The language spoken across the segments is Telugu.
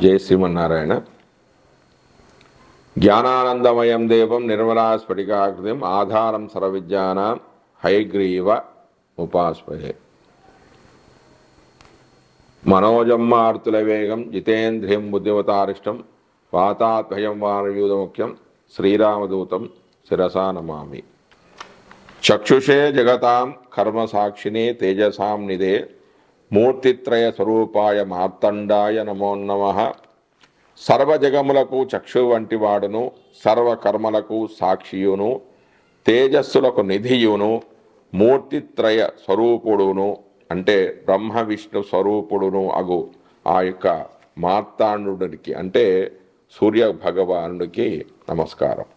జై శ్రీమన్నారాయణ. జ్ఞానానందమయం దేవం నిర్మలా స్ఫటికాకృతిం ఆధారం సర్వవిద్యానాం హయగ్రీవ ఉపాస్మహే. మనోజం మారుతుల వేగం జితేంద్రియం బుద్ధివతారిష్టం వాతాత్భయం వానయూధముఖ్యం శ్రీరామదూతం శిరసా నమామి. చక్షుషే జగతాం కర్మసాక్షినే తేజసాం నిదే మూర్తిత్రయ స్వరూపాయ మార్తండాయ నమో నమః. సర్వజగములకు చక్షు వంటి వాడును, సర్వకర్మలకు సాక్షియును, తేజస్సులకు నిధియును, మూర్తిత్రయ స్వరూపుడును అంటే బ్రహ్మ విష్ణు స్వరూపుడును అగు ఆ యొక్క మార్తాండుడికి అంటే సూర్య భగవానుడికి నమస్కారం.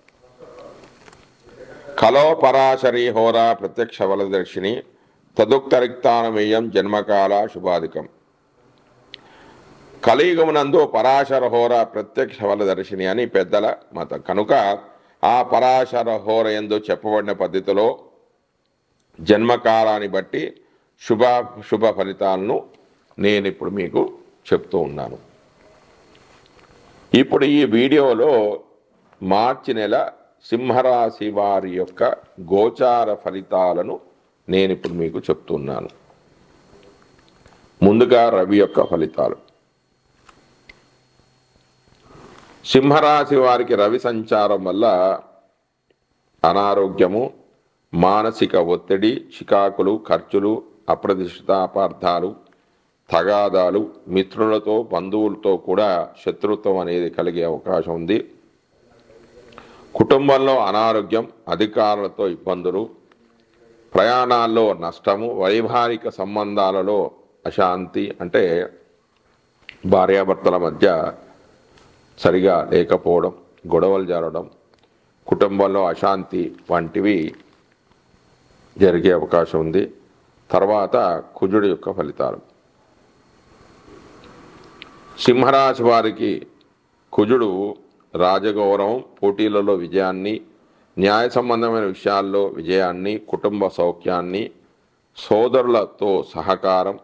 కలో పరాశరి హోరా ప్రత్యక్ష వలదర్శిని తదుక్తరిక్తానమేయం జన్మకాల శుభాధికం. కలియుగమునందు పరాశర హోర ప్రత్యక్ష వలదర్శిని అని పెద్దల మతం కనుక ఆ పరాశర హోర యందు చెప్పబడిన పద్ధతిలో జన్మకాలాన్ని బట్టి శుభ ఫలితాలను నేను ఇప్పుడు మీకు చెప్తూ ఉన్నాను. ఇప్పుడు ఈ వీడియోలో మార్చి నెల సింహరాశి వారి యొక్క గోచార ఫలితాలను నేను ఇప్పుడు మీకు చెప్తున్నాను. ముందుగా రవి యొక్క ఫలితాలు. సింహరాశి వారికి రవి సంచారం వల్ల అనారోగ్యము, మానసిక ఒత్తిడి, చికాకులు, ఖర్చులు, అప్రతిష్ఠిత అపార్థాలు, తగాదాలు, మిత్రులతో బంధువులతో కూడా శత్రుత్వం అనేది కలిగే అవకాశం ఉంది. కుటుంబంలో అనారోగ్యం, అధికారులతో ఇబ్బందులు, ప్రయాణాల్లో నష్టము, వైవాహిక సంబంధాలలో అశాంతి అంటే భార్యాభర్తల మధ్య సరిగా లేకపోవడం, గొడవలు జరగడం, కుటుంబంలో అశాంతి వంటివి జరిగే అవకాశం ఉంది. తర్వాత కుజుడి యొక్క ఫలితాలు. సింహరాశి వారికి కుజుడు రాజగౌరవం, పోటీలలో విజయాన్ని, న్యాయ సంబంధమైన విషయాల్లో విజయాన్ని, కుటుంబ సౌఖ్యాన్ని, సోదరులతో సహకారం,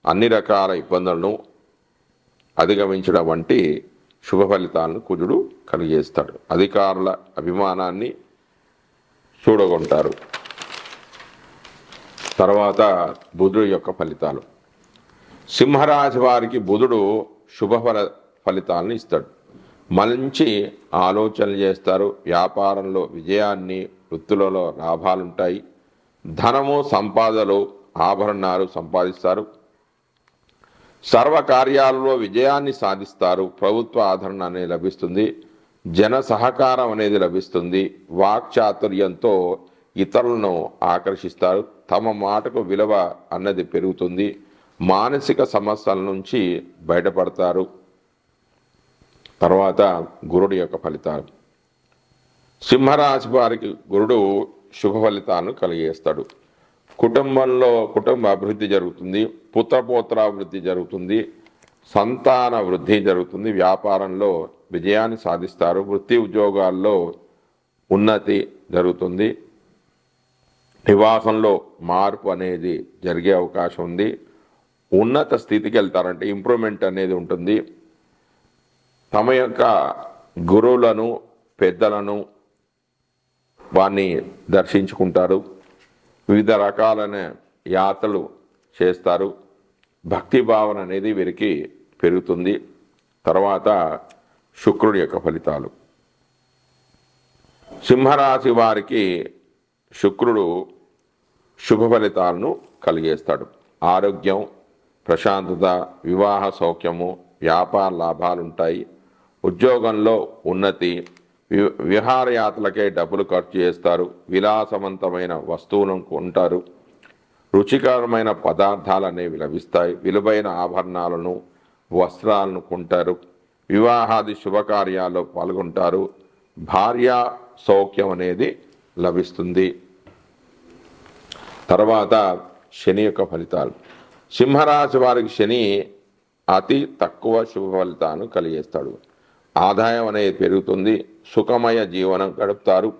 అన్ని రకాల ఇబ్బందులను అధిగమించడం వంటి శుభ ఫలితాలను కుజుడు కలిగేస్తాడు. అధికారుల అభిమానాన్ని చూడగొంటారు. తర్వాత బుధుడు యొక్క ఫలితాలు. సింహరాశి వారికి బుధుడు శుభ ఫలితాలను ఇస్తాడు. మంచి ఆలోచనలు చేస్తారు. వ్యాపారంలో విజయాన్ని, వృత్తులలో లాభాలుంటాయి. ధనము, సంపాదనలు, ఆభరణాలు సంపాదిస్తారు. సర్వకార్యాలలో విజయాన్ని సాధిస్తారు. ప్రభుత్వ ఆదరణ అనేది లభిస్తుంది. జన సహకారం అనేది లభిస్తుంది. వాక్చాతుర్యంతో ఇతరులను ఆకర్షిస్తారు. తమ మాటకు విలువ అన్నది పెరుగుతుంది. మానసిక సమస్యల నుంచి బయటపడతారు. తర్వాత గురుడు యొక్క ఫలితాలు. సింహరాశి వారికి గురుడు శుభ ఫలితాలను కలిగేస్తాడు. కుటుంబంలో కుటుంబ అభివృద్ధి జరుగుతుంది. పుత్రపోత్రాభివృద్ధి జరుగుతుంది. సంతాన వృద్ధి జరుగుతుంది. వ్యాపారంలో విజయాన్ని సాధిస్తారు. వృత్తి ఉద్యోగాల్లో ఉన్నతి జరుగుతుంది. నివాసంలో మార్పు అనేది జరిగే అవకాశం ఉంది. ఉన్నత స్థితికి వెళ్తారంటే ఇంప్రూవ్మెంట్ అనేది ఉంటుంది. తమ యొక్క గురువులను, పెద్దలను వారిని దర్శించుకుంటారు. వివిధ రకాలైన యాత్రలు చేస్తారు. భక్తి భావన అనేది వీరికి పెరుగుతుంది. తర్వాత శుక్రుడి యొక్క ఫలితాలు. సింహరాశి వారికి శుక్రుడు శుభ ఫలితాలను కలిగేస్తాడు. ఆరోగ్యం, ప్రశాంతత, వివాహ సౌఖ్యము, వ్యాపార లాభాలుంటాయి. ఉద్యోగంలో ఉన్నతి, విహారయాత్రలకే డబ్బులు ఖర్చు చేస్తారు. విలాసవంతమైన వస్తువులను కొంటారు. రుచికరమైన పదార్థాలు అనేవి లభిస్తాయి. విలువైన ఆభరణాలను, వస్త్రాలను కొంటారు. వివాహాది శుభకార్యాల్లో పాల్గొంటారు. భార్యా సౌఖ్యం అనేది లభిస్తుంది. తర్వాత శని యొక్క ఫలితాలు. సింహరాశి వారికి శని అతి తక్కువ శుభ ఫలితాలను కలిగేస్తాడు. ఆదాయం అనేది పెరుగుతుంది. సుఖమయ జీవనం గడుపుతారు.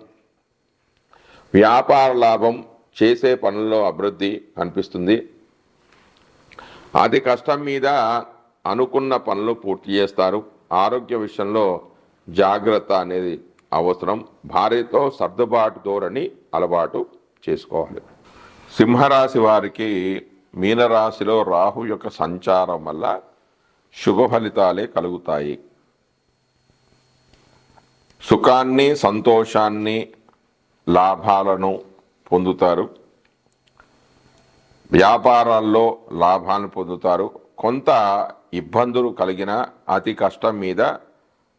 వ్యాపార లాభం, చేసే పనుల్లో అభివృద్ధి కనిపిస్తుంది. అతి కష్టం మీద అనుకున్న పనులు పూర్తి చేస్తారు. ఆరోగ్య విషయంలో జాగ్రత్త అనేది అవసరం. భార్యతో సర్దుబాటు ధోరణి అలవాటు చేసుకోవాలి. సింహరాశి వారికి మీనరాశిలో రాహు యొక్క సంచారం వల్ల శుభ ఫలితాలే కలుగుతాయి. సుఖాన్ని, సంతోషాన్ని, లాభాలను పొందుతారు. వ్యాపారాల్లో లాభాలను పొందుతారు. కొంత ఇబ్బందులు కలిగిన అతి కష్టం మీద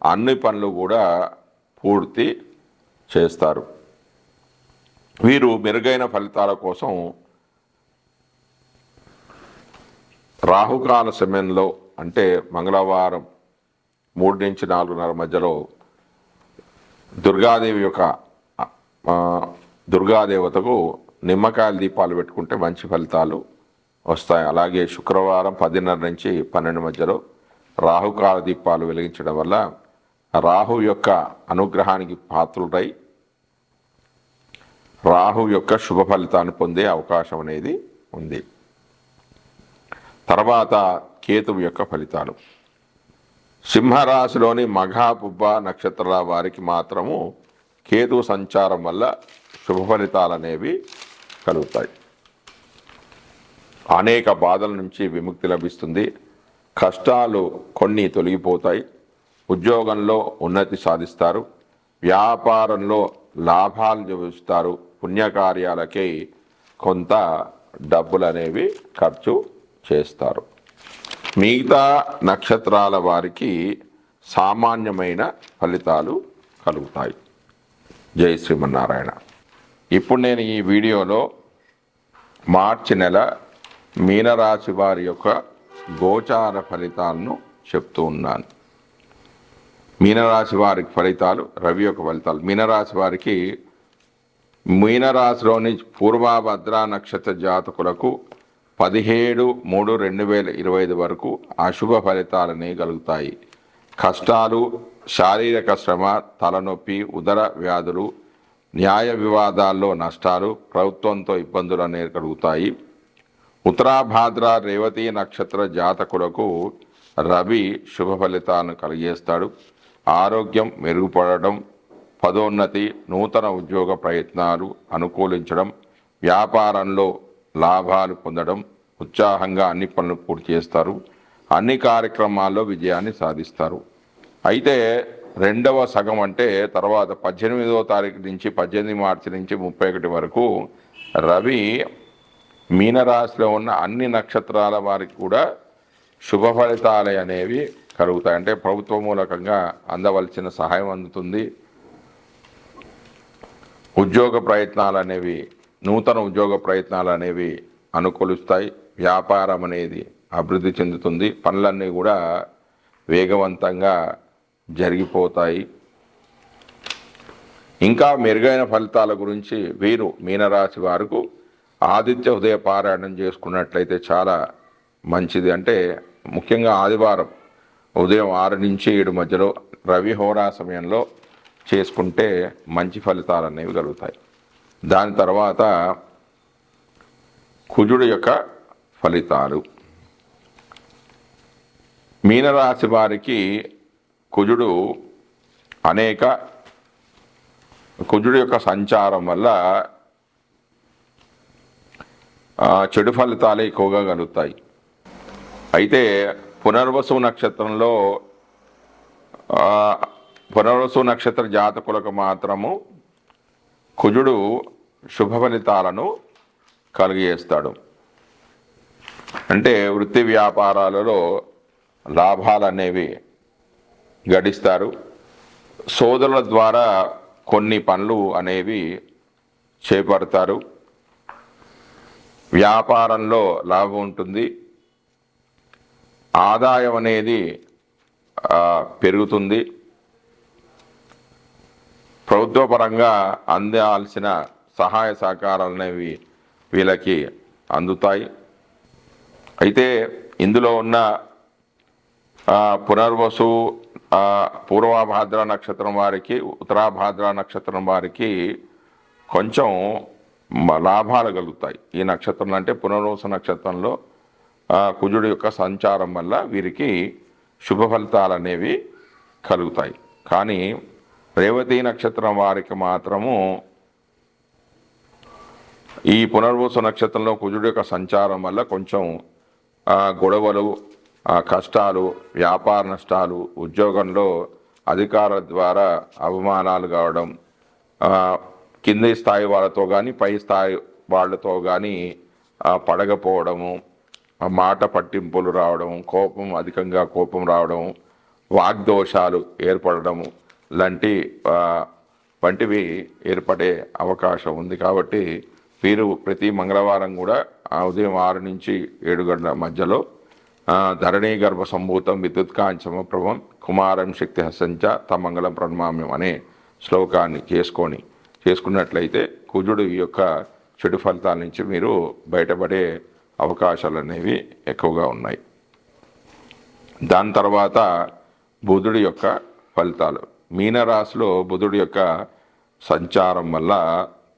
అన్ని పనులు కూడా పూర్తి చేస్తారు. వీరు మెరుగైన ఫలితాల కోసం రాహుకాల సమయంలో అంటే మంగళవారం 3 నుంచి 4:30 మధ్యలో దుర్గాదేవతకు నిమ్మకాయల దీపాలు పెట్టుకుంటే మంచి ఫలితాలు వస్తాయి. అలాగే శుక్రవారం 10:30 నుంచి 12 మధ్యలో రాహుకాల దీపాలు వెలిగించడం వల్ల రాహు యొక్క అనుగ్రహానికి పాత్రుడై రాహు యొక్క శుభ ఫలితాన్ని పొందే అవకాశం అనేది ఉంది. తర్వాత కేతువు యొక్క ఫలితాలు. సింహరాశిలోని మఘ, పుబ్బ నక్షత్రాల వారికి మాత్రము కేతు సంచారం వల్ల శుభ ఫలితాలు అనేవి కలుగుతాయి. అనేక బాధల నుంచి విముక్తి లభిస్తుంది. కష్టాలు కొన్ని తొలగిపోతాయి. ఉద్యోగంలో ఉన్నతి సాధిస్తారు. వ్యాపారంలో లాభాలు చూపిస్తారు. పుణ్యకార్యాలకి కొంత డబ్బులు అనేవి ఖర్చు చేస్తారు. మిగతా నక్షత్రాల వారికి సామాన్యమైన ఫలితాలు కలుగుతాయి. జై శ్రీమన్నారాయణ. ఇప్పుడు నేను ఈ వీడియోలో మార్చి నెల మీనరాశి వారి యొక్క గోచార ఫలితాలను చెప్తూ ఉన్నాను. మీనరాశి వారికి ఫలితాలు, రవి యొక్క ఫలితాలు. మీనరాశి వారికి మీనరాశిలోని పూర్వభద్ర నక్షత్ర జాతకులకు 17/3/2025 వరకు అశుభ ఫలితాలనే కలుగుతాయి. కష్టాలు, శారీరక శ్రమ, తలనొప్పి, ఉదర వ్యాధులు, న్యాయ వివాదాల్లో నష్టాలు, ప్రభుత్వంతో ఇబ్బందులు అనేవి కలుగుతాయి. ఉత్తరాభాద్ర రేవతి నక్షత్ర జాతకులకు రవి శుభ ఫలితాలను కలిగేస్తాడు. ఆరోగ్యం మెరుగుపడడం, పదోన్నతి, నూతన ఉద్యోగ ప్రయత్నాలు అనుకూలించడం, వ్యాపారంలో లాభాలు పొందడం, ఉత్సాహంగా అన్ని పనులు పూర్తి చేస్తారు. అన్ని కార్యక్రమాల్లో విజయాన్ని సాధిస్తారు. అయితే రెండవ సగం అంటే తర్వాత 18వ తారీఖు నుంచి 18 మార్చి నుంచి 31 వరకు రవి మీనరాశిలో ఉన్న అన్ని నక్షత్రాల వారికి కూడా శుభ ఫలితాలు అనేవి కలుగుతాయి. అంటే ప్రభుత్వ మూలకంగా అందవలసిన సహాయం అందుతుంది. ఉద్యోగ ప్రయత్నాలు అనేవి, నూతన ఉద్యోగ ప్రయత్నాలు అనేవి అనుకూలిస్తాయి. వ్యాపారం అనేది అభివృద్ధి చెందుతుంది. పనులన్నీ కూడా వేగవంతంగా జరిగిపోతాయి. ఇంకా మెరుగైన ఫలితాల గురించి వీరు మీనరాశి వారికి ఆదిత్య ఉదయ పారాయణం చేసుకున్నట్లయితే చాలా మంచిది. అంటే ముఖ్యంగా ఆదివారం ఉదయం 6 నుంచి 7 మధ్యలో రవి హోరా సమయంలో చేసుకుంటే మంచి ఫలితాలు అనేవి కలుగుతాయి. దాని తర్వాత కుజుడు యొక్క ఫలితాలు. మీనరాశి వారికి కుజుడు యొక్క సంచారం వల్ల చెడు ఫలితాలు ఎక్కువగా కలుగుతాయి. అయితే పునర్వసు నక్షత్ర జాతకులకు మాత్రము కుజుడు శుభ ఫలితాలను కలిగజేస్తాడు. అంటే వృత్తి వ్యాపారాలలో లాభాలు అనేవి గడిస్తారు. సోదరుల ద్వారా కొన్ని పనులు అనేవి చేపడతారు. వ్యాపారంలో లాభం ఉంటుంది. ఆదాయం అనేది పెరుగుతుంది. ప్రభుత్వ పరంగా అందాల్సిన సహాయ సహకారాలు అనేవి వీళ్ళకి అందుతాయి. అయితే ఇందులో ఉన్న పునర్వసు, పూర్వభాద్ర నక్షత్రం వారికి, ఉత్తరాభాద్ర నక్షత్రం వారికి కొంచెం లాభాలు కలుగుతాయి. ఈ నక్షత్రం అంటే పునర్వసు నక్షత్రంలో కుజుడు యొక్క సంచారం వల్ల వీరికి శుభ ఫలితాలు అనేవి కలుగుతాయి. కానీ రేవతి నక్షత్రం వారికి మాత్రము ఈ పునర్వసు నక్షత్రంలో కుజుడు యొక్క సంచారం వల్ల కొంచెం గొడవలు, కష్టాలు, వ్యాపార నష్టాలు, ఉద్యోగంలో అధికారుల ద్వారా అవమానాలు కావడం, కింది స్థాయి వాళ్ళతో కానీ పై స్థాయి వాళ్ళతో కానీ పడకపోవడము, మాట పట్టింపులు రావడం, అధికంగా కోపం రావడం, వాగ్దోషాలు ఏర్పడము వంటివి ఏర్పడే అవకాశం ఉంది. కాబట్టి వీరు ప్రతి మంగళవారం కూడా ఉదయం 6 నుంచి 7 గంటల మధ్యలో ధరణీ గర్భ సంభూతం విద్యుత్కాంచమప్రభం కుమారం శక్తి హసంచ తమంగళం ప్రణమామ్యం అనే శ్లోకాన్ని చేసుకున్నట్లయితే కుజుడు ఈ యొక్క చెడు ఫలితాల నుంచి మీరు బయటపడే అవకాశాలు అనేవి ఎక్కువగా ఉన్నాయి. దాని తర్వాత బుధుడి యొక్క ఫలితాలు. మీనరాశిలో బుధుడి యొక్క సంచారం వల్ల